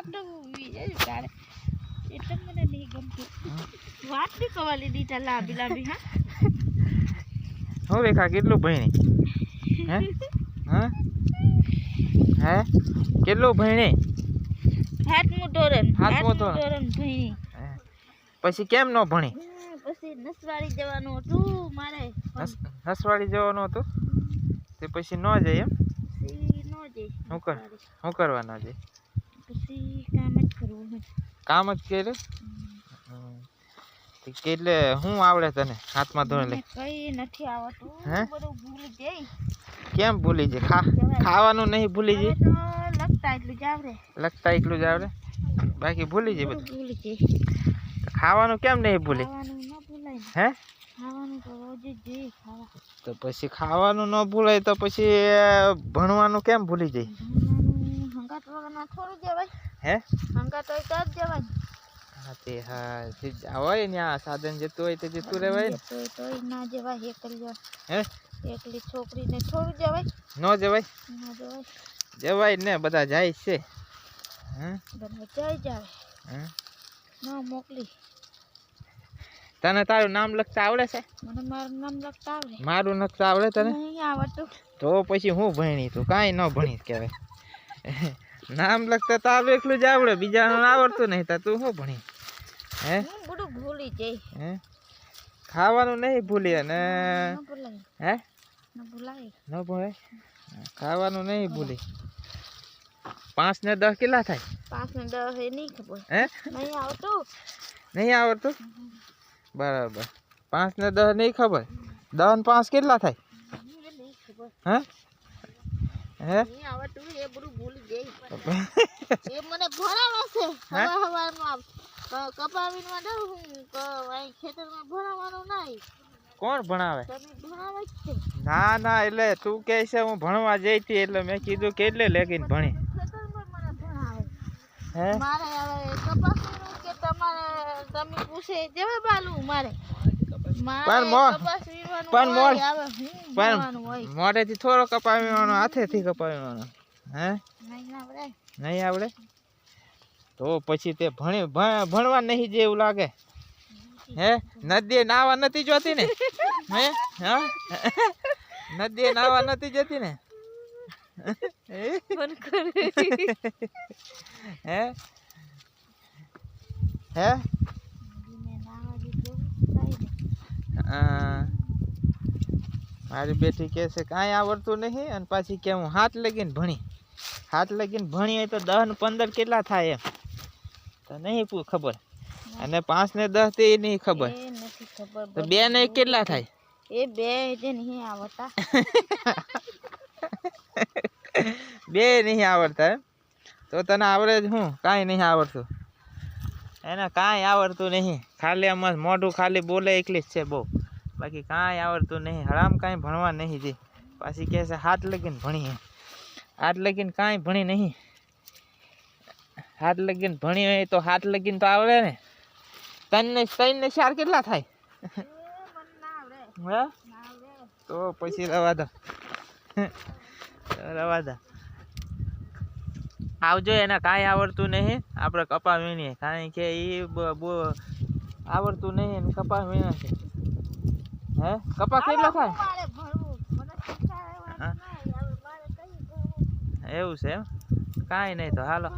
તો બીજે કારે એટલે મને નહીં ગમતું વાત બી કવાલી દીધા લાંબી લાંબી હા હો રેખા કેટલું ભણી હે હા હે કેટલું ભણી હાથમું ધોરણ ભણી પછી કેમ ન ભણી પછી નસવાડી જવાનું હતું મારે નસવાડી જવાનું હતું તે પછી ન જાય એમ પછી ન જઈ શું કરવા ન જાય પછી કામ જ કરવું કામ જ કર્યું એટલે શું આવડે તને હાથમાં ધોરણ લે કઈ નથી આવડતું બધું ભૂલી જઈ કેમ ભૂલી જાય ખાવાનું નહીં ભૂલી જાય લખતા એટલું જ આવડે બાકી ભૂલી જાય બધું ભૂલી જઈ ખાવાનું કેમ નહીં ભૂલી હે ખાવાનું તો રોજ જ ખાવા તો પછી ખાવાનું ન ભૂલાય તો પછી ભણવાનું કેમ ભૂલી જાય હંગાત વગરના થોડું જવાય હે હંગાત હોય તો જ જવાય હા તે હોય ને આ સાધન જતું હોય તો જતું રહેવાય ને તોય ના જવાય એકલી હે એકલી છોકરીને થોડું જવાય ન જવાય જવાય ને બધા જાય છે હે બધા જાય હે ન મોકલી તને તારું નામ લખતા આવડે છે મને મારું નામ લખતા આવડે મારું લખતા આવડે તને નહીં આવડતું તો પછી હું ભણી તું કાંઈ ન ભણી કહેવાય નામ લખતા તારું એકલું જ આવડે બીજાનું આવડતું નહીં તો તું શું ભણી હે બધું ભૂલી જઈ હે ખાવાનું નહીં ભૂલી અને હે ન ભૂલાય ન ભૂલાય ખાવાનું નહીં ભૂલી 5 ને 10 કેટલા થાય 5 ને 10 એ નહીં ખબર હે નહીં આવડતું બરાબર 5 ને 10 નહીં ખબર 10 ને 5 કેટલા થાય હે હે નહીં આવડતું એ બધું ભૂલી જઈ એ મને ભણાવે છે હવારમાં કપાવીમાં દઉં હું ખેતરમાં ભણાવવાનું નહીં કોણ ભણાવે તમે ભણાવે જ છે ના એટલે તું કહે છે હું ભણવા જઈ હતી એટલે મેં કીધું કેટલે લેકીને ભણી ખેતરમાં મને ભણાવે હે મારે હવે કપાસનું કે તમારે તમે પૂછે જવાબ આલું મારે મોઢેથી થોડો કપાવીવાનો હાથેથી કપાવીવાનો હે નહીં આવડે તો પછી તે ભણવા નહીં જેવું લાગે હે નદી નાવા નથી જોતી ને હે હા નદી નાવા નથી જતી ને હે હે મારી બેટી કહે છે કાંઈ આવડતું નહીં અને પાછી કે હું હાથ લગીને ભણી હોય તો 10 ને 15 કેટલા થાય એમ તો નહીં ખબર અને 5 ને 10 તે નહીં ખબર તો 2 ને 1 કેટલા થાય એ 2 જે નહીં આવડતા 2 નહીં આવડતા તો તને આવડે જ હું કાંઈ નહીં આવડતું એને કાંઈ આવડતું નહીં ખાલી આમાં મોઢું ખાલી બોલે એકલી જ છે બહુ બાકી કાંઈ આવડતું નહીં હરામ કાંઈ ભણવા નહીં જઈ પાછી કહે છે હાથ લગીને ભણીએ હાથ લગીને કાંઈ ભણી નહીં હાથ લગીને ભણી હોય તો હાથ લગીને તો આવડે ને 3 ને 4 કેટલા થાય હે તો પછી રવા દો આવજો એને કાંઈ આવડતું નહીં આપણે કપા વીણીએ કારણ કે એ આવડતું નહીં કપા વીણે છે હે કપા કેટલા થાય એવું છે એમ કાંઈ નહીં તો હાલો